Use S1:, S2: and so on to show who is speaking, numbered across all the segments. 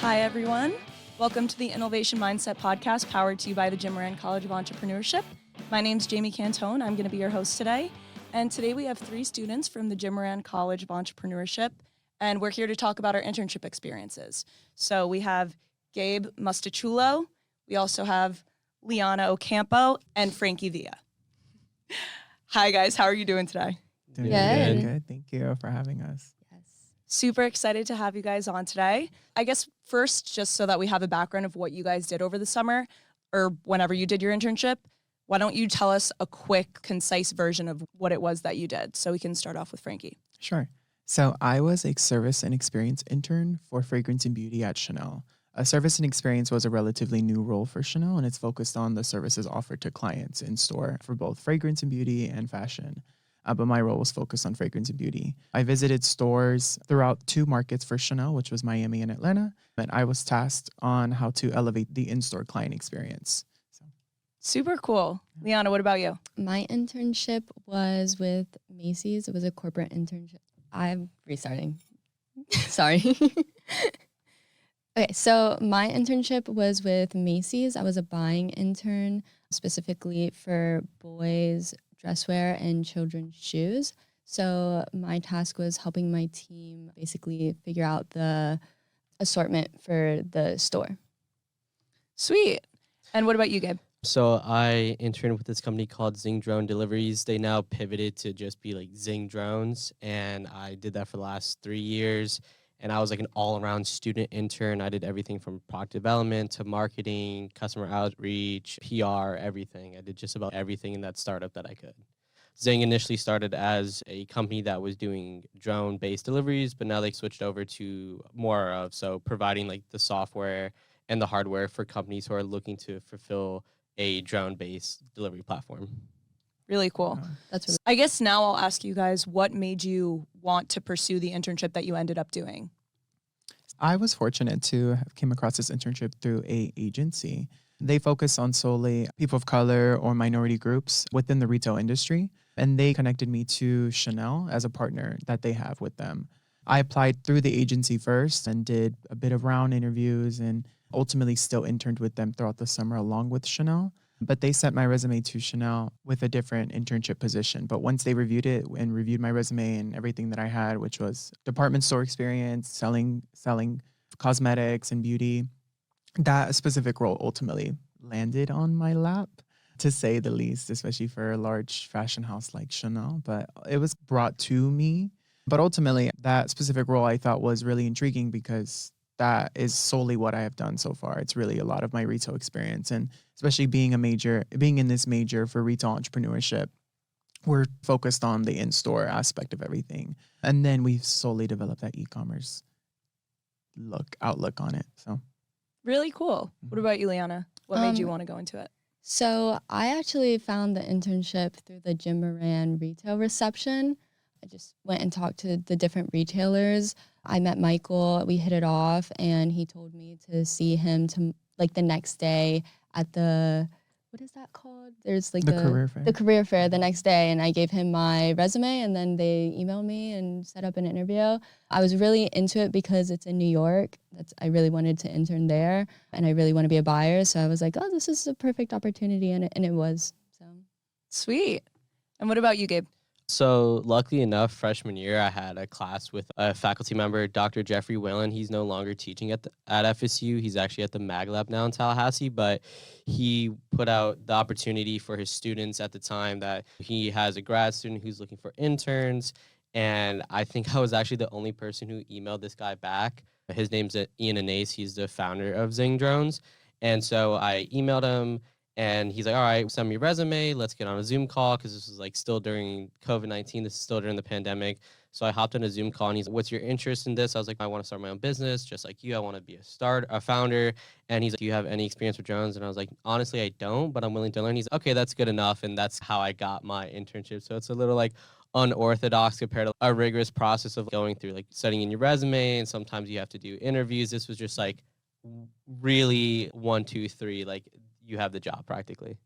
S1: Hi, everyone. Welcome to the Innovation Mindset Podcast, powered to you by the Moran College of Entrepreneurship. My name's Jamie Cantone. I'm going to be your host today. And today we have 3 students from the Moran College of Entrepreneurship, and we're here to talk about our internship experiences. So we have Gabe Mustaciuolo. We also have Liana Ocampo and Frankie Villa. Hi, guys. How are you doing today?
S2: Doing good. Thank you for having us.
S1: Super excited to have you guys on today. I guess first, just so that we have a background of what you guys did over the summer or whenever you did your internship, why don't you tell us a quick, concise version of what it was that you did? So we can start off with Frankie.
S2: Sure. So I was a service and experience intern for fragrance and beauty at Chanel. A service and experience was a relatively new role for Chanel, and it's focused on the services offered to clients in store for both fragrance and beauty and fashion. But my role was focused on fragrance and beauty. I visited stores throughout 2 markets for Chanel, which was Miami and Atlanta, and I was tasked on how to elevate the in-store client experience.
S1: Super cool. Liana, what about you?
S3: My internship was with Macy's. It was a corporate internship. I'm restarting. Sorry. Okay, so my internship was with Macy's. I was a buying intern, specifically for boys' dresswear and children's shoes. So my task was helping my team basically figure out the assortment for the store.
S1: Sweet. And what about you, Gabe?
S4: So I interned with this company called Zing Drone Deliveries. They now pivoted to just be like Zing Drones, and I did that for the last 3 years. And I was like an all-around student intern. I did everything from product development to marketing, customer outreach, PR, everything. I did just about everything in that startup that I could. Zing initially started as a company that was doing drone-based deliveries, but now they switched over to more of providing like the software and the hardware for companies who are looking to fulfill a drone-based delivery platform.
S1: Really cool.
S3: That's really
S1: I guess now I'll ask you guys, what made you want to pursue the internship that you ended up doing?
S2: I was fortunate to have came across this internship through a agency. They focus on solely people of color or minority groups within the retail industry, and they connected me to Chanel as a partner that they have with them. I applied through the agency first and did a bit of round interviews and ultimately still interned with them throughout the summer along with Chanel. But they sent my resume to Chanel with a different internship position. But once they reviewed it and reviewed my resume and everything that I had, which was department store experience, selling cosmetics and beauty, that specific role ultimately landed on my lap, to say the least, especially for a large fashion house like Chanel. But it was brought to me. But ultimately, that specific role I thought was really intriguing because that is solely what I have done so far. It's really a lot of my retail experience, and especially being in this major for retail entrepreneurship, we're focused on the in-store aspect of everything. And then we've solely developed that e-commerce outlook on it. So
S1: Really cool. What about you, Liana? What made you want to go into it?
S3: So I actually found the internship through the Moran retail reception. I just went and talked to the different retailers. I met Michael, we hit it off, and he told me to see him the next day at the, what is that called? There's like
S2: the career fair.
S3: The career fair the next day, and I gave him my resume, and then they emailed me and set up an interview. I was really into it because it's in New York. I really wanted to intern there, and I really want to be a buyer, so I was like, oh, this is a perfect opportunity, and it was. So
S1: Sweet. And what about you, Gabe?
S4: So luckily enough, freshman year, I had a class with a faculty member, Dr. Jeffrey Whalen. He's no longer teaching at FSU. He's actually at the Mag Lab now in Tallahassee, but he put out the opportunity for his students at the time that he has a grad student who's looking for interns. And I think I was actually the only person who emailed this guy back. His name's Ian Anais. He's the founder of Zing Drones. And so I emailed him. And he's like, all right, send me your resume. Let's get on a Zoom call, because this was like still during COVID-19. This is still during the pandemic. So I hopped on a Zoom call, and he's like, what's your interest in this? I was like, I want to start my own business, just like you. I want to be a founder. And he's like, do you have any experience with drones? And I was like, honestly, I don't, but I'm willing to learn. He's like, okay, that's good enough. And that's how I got my internship. So it's a little like unorthodox compared to a rigorous process of going through like studying in your resume. And sometimes you have to do interviews. This was just like really 1, 2, 3, like you have the job practically.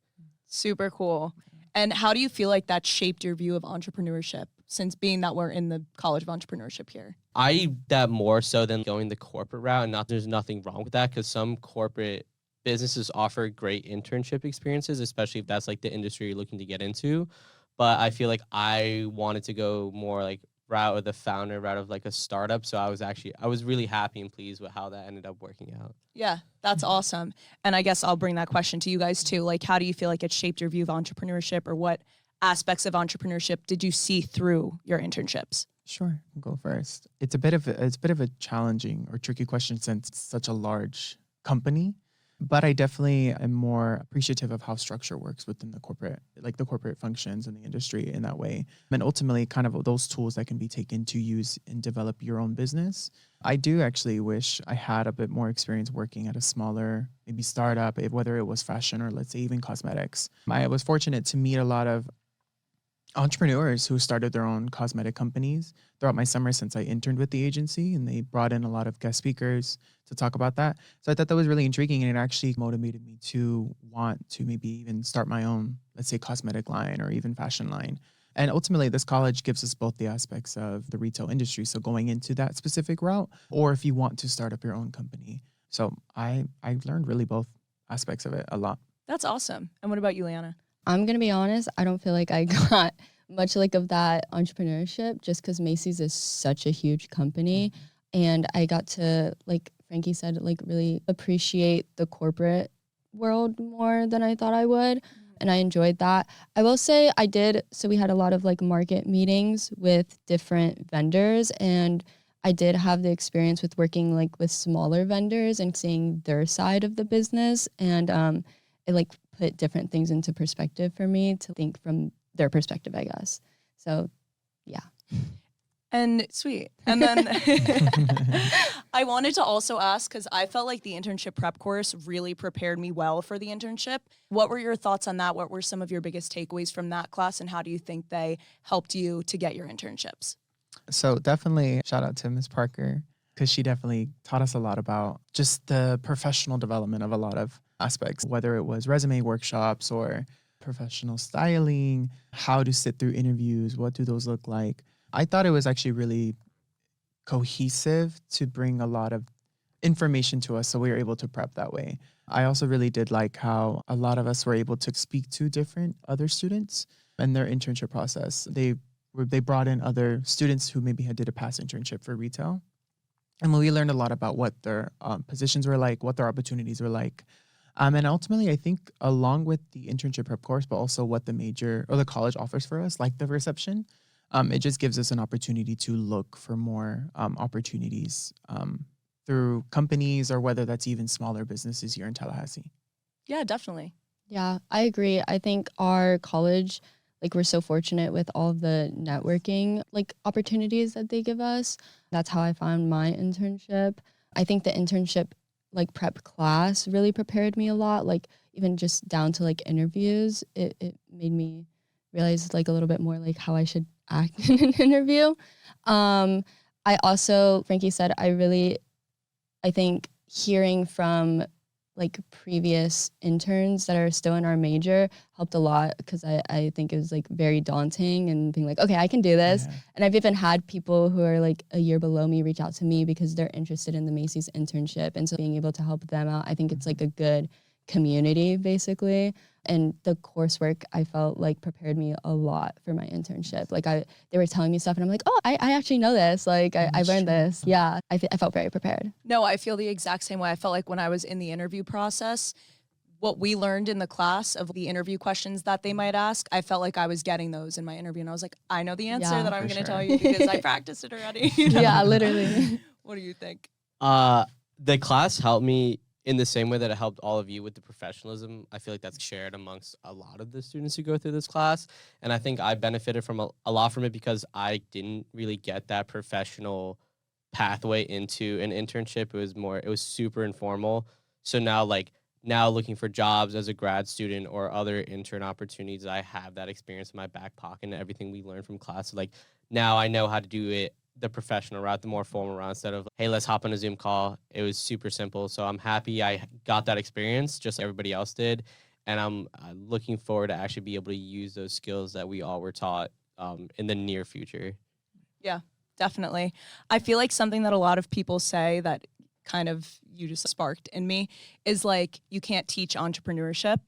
S1: Super cool. And how do you feel like that shaped your view of entrepreneurship, since being that we're in the College of Entrepreneurship here?
S4: I that more so than going the corporate route, and there's nothing wrong with that because some corporate businesses offer great internship experiences, especially if that's like the industry you're looking to get into. But I feel like I wanted to go more like route of the founder route of like a startup. So I was really happy and pleased with how that ended up working out.
S1: Yeah, that's awesome. And I guess I'll bring that question to you guys too. Like, how do you feel like it shaped your view of entrepreneurship, or what aspects of entrepreneurship did you see through your internships?
S2: Sure, I'll go first. It's a bit of a challenging or tricky question since it's such a large company, but I definitely am more appreciative of how structure works within the corporate functions in the industry in that way. And ultimately kind of those tools that can be taken to use and develop your own business. I do actually wish I had a bit more experience working at a smaller, maybe startup, whether it was fashion or let's say even cosmetics. I was fortunate to meet a lot of entrepreneurs who started their own cosmetic companies throughout my summer since I interned with the agency, and they brought in a lot of guest speakers to talk about that. So I thought that was really intriguing, and it actually motivated me to want to maybe even start my own, let's say, cosmetic line or even fashion line. And ultimately, this college gives us both the aspects of the retail industry. So going into that specific route, or if you want to start up your own company. So I learned really both aspects of it a lot.
S1: That's awesome. And what about you, Liana?
S3: I'm going to be honest, I don't feel like I got much like of that entrepreneurship just because Macy's is such a huge company. And I got to, like Frankie said, like really appreciate the corporate world more than I thought I would. And I enjoyed that. I will say so we had a lot of like market meetings with different vendors, and I did have the experience with working like with smaller vendors and seeing their side of the business. And it like put different things into perspective for me to think from their perspective, I guess. So, yeah.
S1: And sweet. And then I wanted to also ask, because I felt like the internship prep course really prepared me well for the internship. What were your thoughts on that? What were some of your biggest takeaways from that class, and how do you think they helped you to get your internships?
S2: So definitely shout out to Ms. Parker, because she definitely taught us a lot about just the professional development of a lot of aspects, whether it was resume workshops or professional styling, how to sit through interviews, what do those look like. I thought it was actually really cohesive to bring a lot of information to us so we were able to prep that way. I also really did like how a lot of us were able to speak to different other students in their internship process. They brought in other students who maybe had did a past internship for retail. And we learned a lot about what their positions were like, what their opportunities were like. And ultimately, I think along with the internship prep course, but also what the major or the college offers for us, like the reception, it just gives us an opportunity to look for more opportunities through companies or whether that's even smaller businesses here in Tallahassee.
S1: Yeah, definitely.
S3: Yeah, I agree. I think our college, like we're so fortunate with all of the networking like opportunities that they give us. That's how I found my internship. I think the internship like prep class really prepared me a lot, like even just down to like interviews. It made me realize like a little bit more like how I should act in an interview. I also, Frankie said, I think hearing from like previous interns that are still in our major helped a lot, because I think it was like very daunting and being like, okay, I can do this.
S2: Yeah.
S3: And I've even had people who are like a year below me reach out to me because they're interested in the Macy's internship. And so being able to help them out, I think it's like a good community basically. And the coursework I felt like prepared me a lot for my internship. Like they were telling me stuff and I'm like, oh, I actually know this. Like I learned this. Yeah, I felt very prepared.
S1: No, I feel the exact same way. I felt like when I was in the interview process, what we learned in the class of the interview questions that they might ask, I felt like I was getting those in my interview. And I was like, I know the answer
S3: Yeah,
S1: that I'm
S2: for
S1: going to
S2: sure.
S1: tell you because I practiced it already. You know?
S3: Yeah, literally.
S1: What do you think?
S4: The class helped me in the same way that it helped all of you with the professionalism. I feel like that's shared amongst a lot of the students who go through this class. And I think I benefited from a lot from it because I didn't really get that professional pathway into an internship. It was super informal. So now looking for jobs as a grad student or other intern opportunities, I have that experience in my back pocket and everything we learned from class. Like now I know how to do it the professional route, the more formal route, instead of, hey, let's hop on a Zoom call. It was super simple. So I'm happy I got that experience just like everybody else did. And I'm looking forward to actually be able to use those skills that we all were taught in the near future.
S1: Yeah, definitely. I feel like something that a lot of people say that kind of you just sparked in me is like, you can't teach entrepreneurship.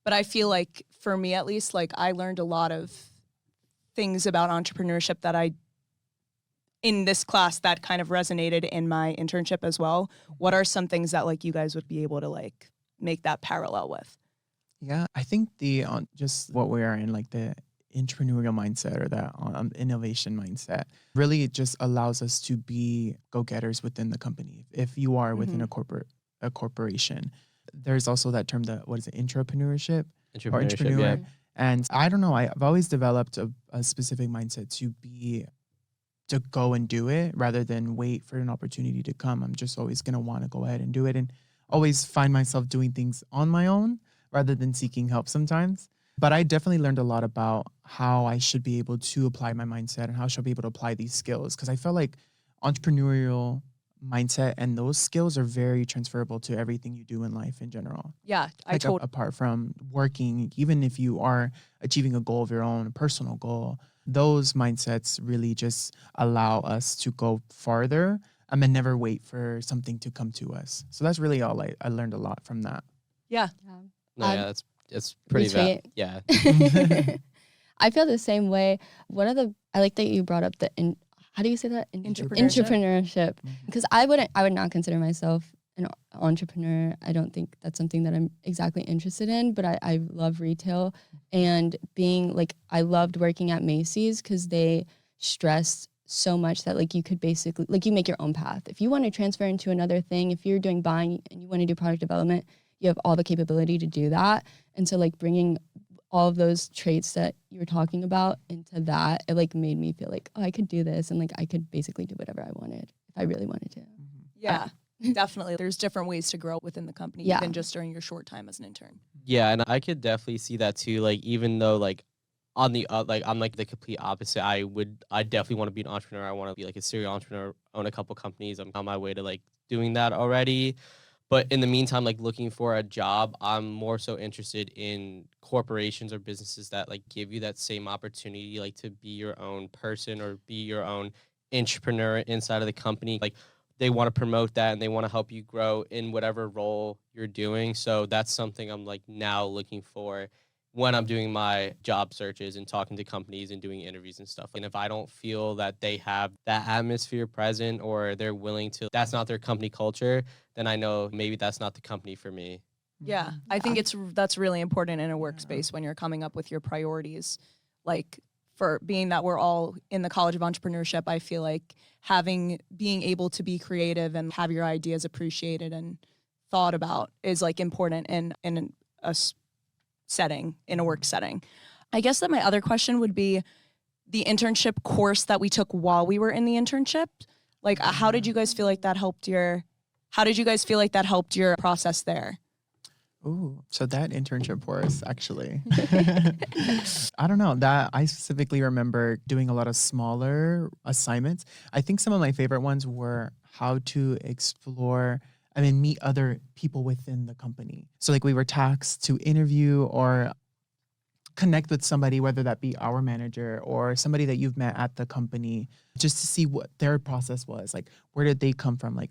S1: But I feel like for me, at least, like I learned a lot of things about entrepreneurship that in this class that kind of resonated in my internship as well. What are some things that like you guys would be able to like make that parallel with?
S2: Yeah, I think the just what we are in, like the entrepreneurial mindset or that innovation mindset, really it just allows us to be go-getters within the company. If you are within a corporation, there's also that term that, what is it, entrepreneurship or entrepreneur.
S4: Yeah.
S2: And I don't know, I've always developed a specific mindset to go and do it rather than wait for an opportunity to come. I'm just always going to want to go ahead and do it, and always find myself doing things on my own rather than seeking help sometimes. But I definitely learned a lot about how I should be able to apply my mindset and how I should be able to apply these skills. Because I felt like entrepreneurial mindset and those skills are very transferable to everything you do in life in general.
S1: Yeah,
S2: Apart from working, even if you are achieving a goal of your own, a personal goal, those mindsets really just allow us to go farther and never wait for something to come to us. So that's really all I learned a lot from that.
S1: Yeah.
S4: No, yeah, it's pretty bad. Yeah.
S3: I feel the same way. I like that you brought up how do you say that? Entrepreneurship. Because I would not consider myself an entrepreneur. I don't think that's something that I'm exactly interested in, but I love retail, and I loved working at Macy's because they stressed so much that like you could basically, like, you make your own path. If you want to transfer into another thing, if you're doing buying and you want to do product development, you have all the capability to do that. And so like bringing all of those traits that you were talking about into that, it like made me feel like, oh, I could do this, and like I could basically do whatever I wanted if I really wanted to.
S1: Yeah, definitely. There's different ways to grow within the company, even just during your short time as an intern.
S4: Yeah, and I could definitely see that too. Like, even though like on the like I'm like the complete opposite. I definitely want to be an entrepreneur. I want to be like a serial entrepreneur, own a couple companies. I'm on my way to like doing that already. But in the meantime, like looking for a job, I'm more so interested in corporations or businesses that like give you that same opportunity, like to be your own person or be your own entrepreneur inside of the company. Like they want to promote that and they want to help you grow in whatever role you're doing. So that's something I'm like now looking for when I'm doing my job searches and talking to companies and doing interviews and stuff. And if I don't feel that they have that atmosphere present or they're willing to, that's not their company culture, then I know maybe that's not the company for me.
S1: Yeah, I think that's really important in a workspace when you're coming up with your priorities. Like, for being that we're all in the College of Entrepreneurship, I feel like being able to be creative and have your ideas appreciated and thought about is like important in a setting, in a work setting. I guess that my other question would be the internship course that we took while we were in the internship. Like, how did you guys feel like that helped your process there?
S2: Ooh, so that internship course, actually, I don't know, that I specifically remember doing a lot of smaller assignments. I think some of my favorite ones were how to meet other people within the company. So like we were tasked to interview or connect with somebody, whether that be our manager or somebody that you've met at the company, just to see what their process was. Like, where did they come from? Like,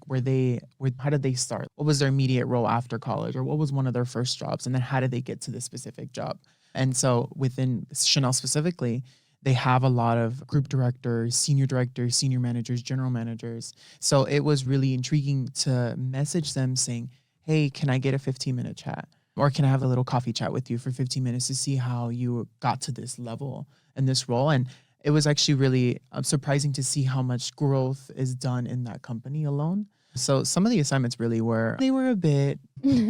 S2: how did they start? What was their immediate role after college? Or what was one of their first jobs? And then how did they get to this specific job? And so within Chanel specifically, they have a lot of group directors, senior managers, general managers. So it was really intriguing to message them saying, hey, can I get a 15-minute chat? Or can I have a little coffee chat with you for 15 minutes to see how you got to this level and this role? And it was actually really surprising to see how much growth is done in that company alone. So some of the assignments really were a bit, we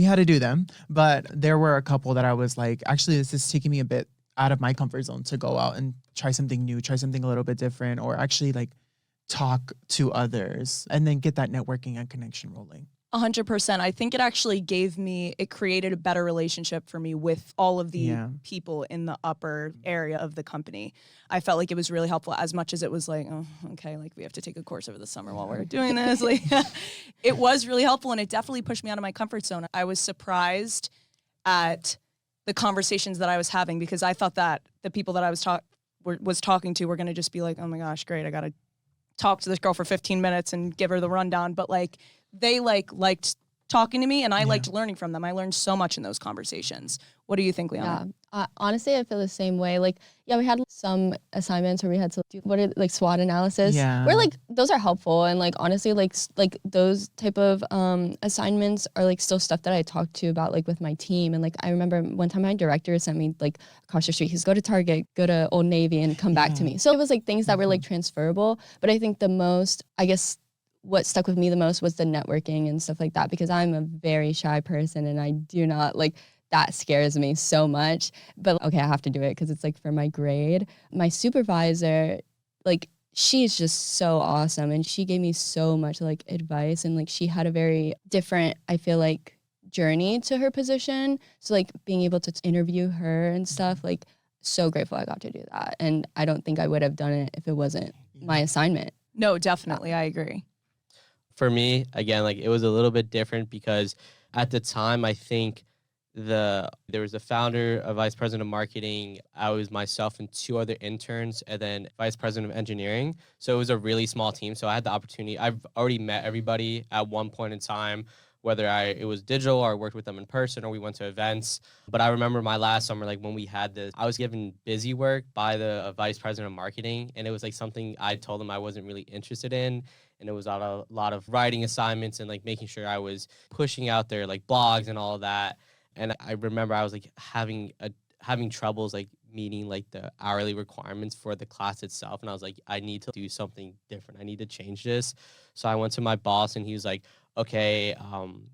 S2: had to do them, but there were a couple that I was like, actually, this is taking me a bit out of my comfort zone to go out and try something new, try something a little bit different, or actually like talk to others and then get that networking and connection rolling.
S1: 100%. I think it created a better relationship for me with all of the people in the upper area of the company. I felt like it was really helpful, as much as it was like, oh, okay, like we have to take a course over the summer while we're doing this. Like, it was really helpful, and it definitely pushed me out of my comfort zone. I was surprised at the conversations that I was having, because I thought that the people that I was was talking to were going to just be like, oh my gosh, great, I got to talk to this girl for 15 minutes and give her the rundown. But like they liked talking to me, and I liked learning from them. I learned so much in those conversations. What do you think, Liana?
S3: Yeah, honestly, I feel the same way. Like, yeah, we had some assignments where we had to do like SWOT analysis.
S2: Yeah.
S3: Where like those are helpful, and like honestly, like those type of assignments are like still stuff that I talk to about like with my team. And like I remember one time my director sent me like across the street. He's go to Target, go to Old Navy, and come back to me. So it was like things that were like transferable. But I think the most, I guess, what stuck with me the most was the networking and stuff like that, because I'm a very shy person and I do not like, that scares me so much. But okay, I have to do it because it's like for my grade. My supervisor, like she's just so awesome and she gave me so much like advice, and like she had a very different, I feel like, journey to her position. So like being able to interview her and stuff, like so grateful I got to do that. And I don't think I would have done it if it wasn't my assignment.
S1: No, definitely. I agree.
S4: For me, again, like it was a little bit different because at the time, I think there was a founder, a vice president of marketing. I was myself and 2 other interns, and then vice president of engineering. So it was a really small team. So I had the opportunity. I've already met everybody at one point in time, whether it was digital or I worked with them in person or we went to events. But I remember my last summer, like when we had this, I was given busy work by the vice president of marketing, and it was like something I told them I wasn't really interested in. And it was a lot of writing assignments and like making sure I was pushing out there like blogs and all of that. And I remember I was like having troubles like meeting like the hourly requirements for the class itself. And I was like, I need to do something different. I need to change this. So I went to my boss and he was like, okay,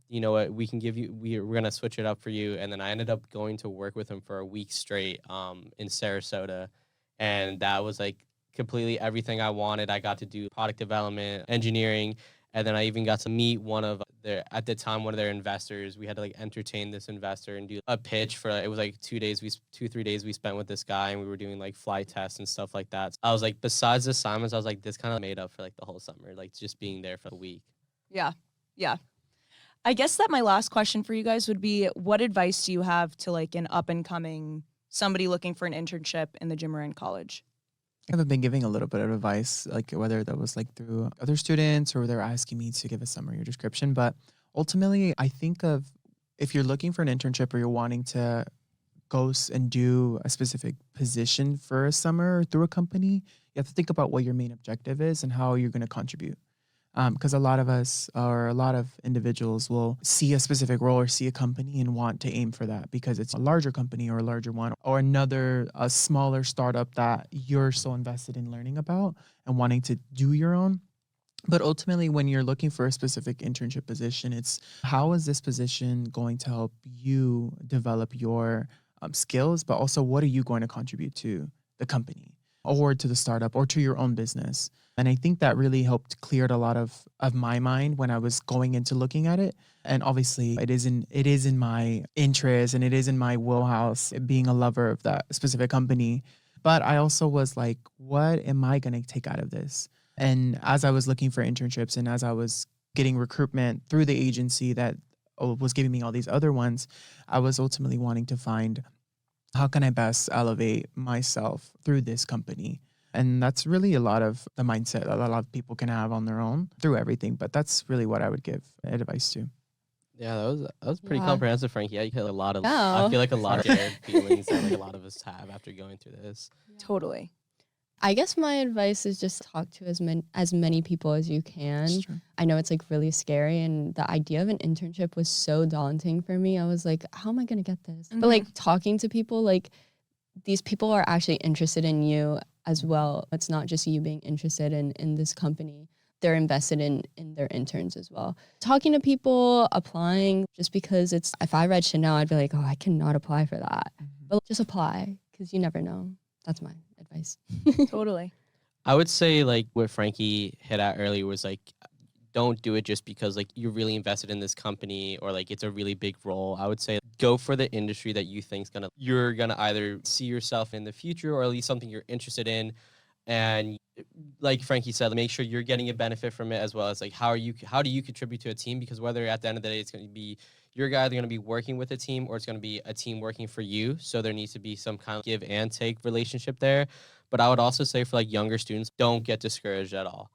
S4: you know what, we can give you, we're going to switch it up for you. And then I ended up going to work with him for a week straight in Sarasota. And that was like completely everything I wanted. I got to do product development, engineering, and then I even got to meet one of their investors. We had to like entertain this investor and do a pitch for, it was like 3 days we spent with this guy, and we were doing like flight tests and stuff like that. So I was like, besides the assignments, I was like, this kind of made up for like the whole summer, like just being there for a week.
S1: Yeah. Yeah. I guess that my last question for you guys would be, what advice do you have to like an up and coming somebody looking for an internship in the Jim Moran College?
S2: I've been giving a little bit of advice, like whether that was like through other students or they're asking me to give a summary or description. But ultimately, I think of if you're looking for an internship or you're wanting to go and do a specific position for a summer through a company, you have to think about what your main objective is and how you're going to contribute. Because a lot of us or a lot of individuals will see a specific role or see a company and want to aim for that because it's a larger company or a larger one or a smaller startup that you're so invested in learning about and wanting to do your own. But ultimately, when you're looking for a specific internship position, it's how is this position going to help you develop your skills, but also what are you going to contribute to the company or to the startup or to your own business? And I think that really helped clear a lot of my mind when I was going into looking at it. And obviously it is in my interest and it is in my wheelhouse, being a lover of that specific company. But I also was like, what am I going to take out of this? And as I was looking for internships and as I was getting recruitment through the agency that was giving me all these other ones, I was ultimately wanting to find how can I best elevate myself through this company. And that's really a lot of the mindset that a lot of people can have on their own through everything. But that's really what I would give advice to.
S4: Yeah, that was pretty comprehensive, Frankie. Yeah, you had a lot of,
S3: Oh.
S4: I feel like a lot of shared feelings that like a lot of us have after going through this.
S1: Totally.
S3: I guess my advice is just talk to as many people as you can. I know it's like really scary, and the idea of an internship was so daunting for me. I was like, how am I going to get this? But like talking to people, like these people are actually interested in you as well. It's not just you being interested in this company. They're invested in their interns as well. Talking to people, applying, just because if I read Chanel, I'd be like, oh, I cannot apply for that. But just apply, because you never know. That's my advice.
S1: Totally.
S4: I would say like what Frankie hit at earlier was like, don't do it just because like you're really invested in this company or like it's a really big role. I would say go for the industry that you think you're gonna either see yourself in the future or at least something you're interested in. And like Frankie said, make sure you're getting a benefit from it, as well as like how do you contribute to a team? Because whether at the end of the day it's going to be your guy, they're going to be working with a team, or it's going to be a team working for you. So there needs to be some kind of give and take relationship there. But I would also say for like younger students, don't get discouraged at all.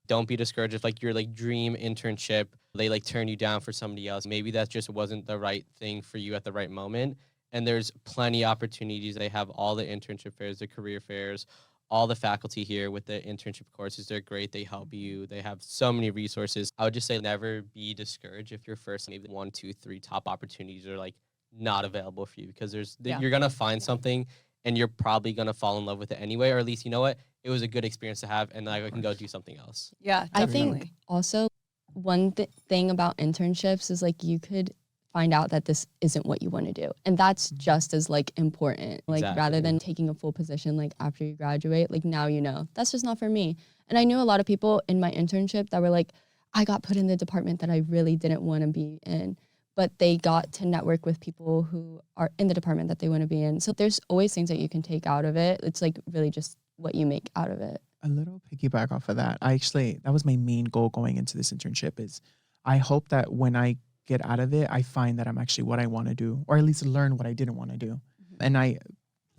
S4: Don't be discouraged if like your like dream internship, they like turn you down for somebody else. Maybe that just wasn't the right thing for you at the right moment. And there's plenty of opportunities. They have all the internship fairs, the career fairs, all the faculty here with the internship courses. They're great. They help you. They have so many resources. I would just say never be discouraged if your first maybe 1, 2, 3 top opportunities are like not available for you, because you're going to find something and you're probably going to fall in love with it anyway, or at least, you know what, it was a good experience to have, and now I can go do something else.
S1: Yeah,
S3: I
S1: definitely.
S3: think also one thing about internships is like you could find out that this isn't what you want to do, and that's just as like important, like rather than taking a full position like after you graduate, like now you know that's just not for me. And I knew a lot of people in my internship that were like, I got put in the department that I really didn't want to be in, but they got to network with people who are in the department that they want to be in. So there's always things that you can take out of it. It's like really just what you make out of it.
S2: A little piggyback off of that. That was my main goal going into this internship, is I hope that when I get out of it, I find that I'm actually what I want to do, or at least learn what I didn't want to do. And I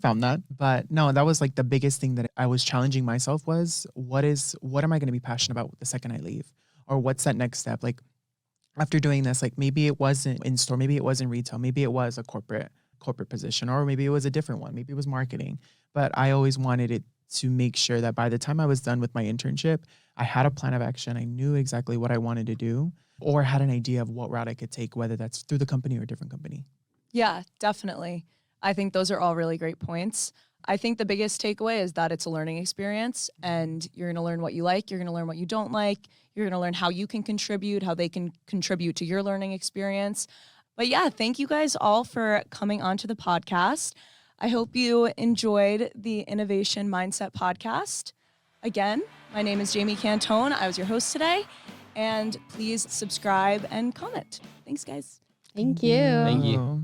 S2: found that. But no, that was like the biggest thing that I was challenging myself was, what am I going to be passionate about the second I leave? Or what's that next step? Like after doing this, like maybe it wasn't in store, maybe it was in retail, maybe it was a corporate position, or maybe it was a different one, maybe it was marketing. But I always wanted it to make sure that by the time I was done with my internship, I had a plan of action. I knew exactly what I wanted to do, or had an idea of what route I could take, whether that's through the company or a different company.
S1: Yeah, definitely. I think those are all really great points. I think the biggest takeaway is that it's a learning experience, and you're going to learn what you like. You're going to learn what you don't like. You're going to learn how you can contribute, how they can contribute to your learning experience. But yeah, thank you guys all for coming onto the podcast. I hope you enjoyed the Innovation Mindset podcast. Again, my name is Jamie Cantone. I was your host today. And please subscribe and comment. Thanks, guys.
S3: Thank you.
S4: Thank you.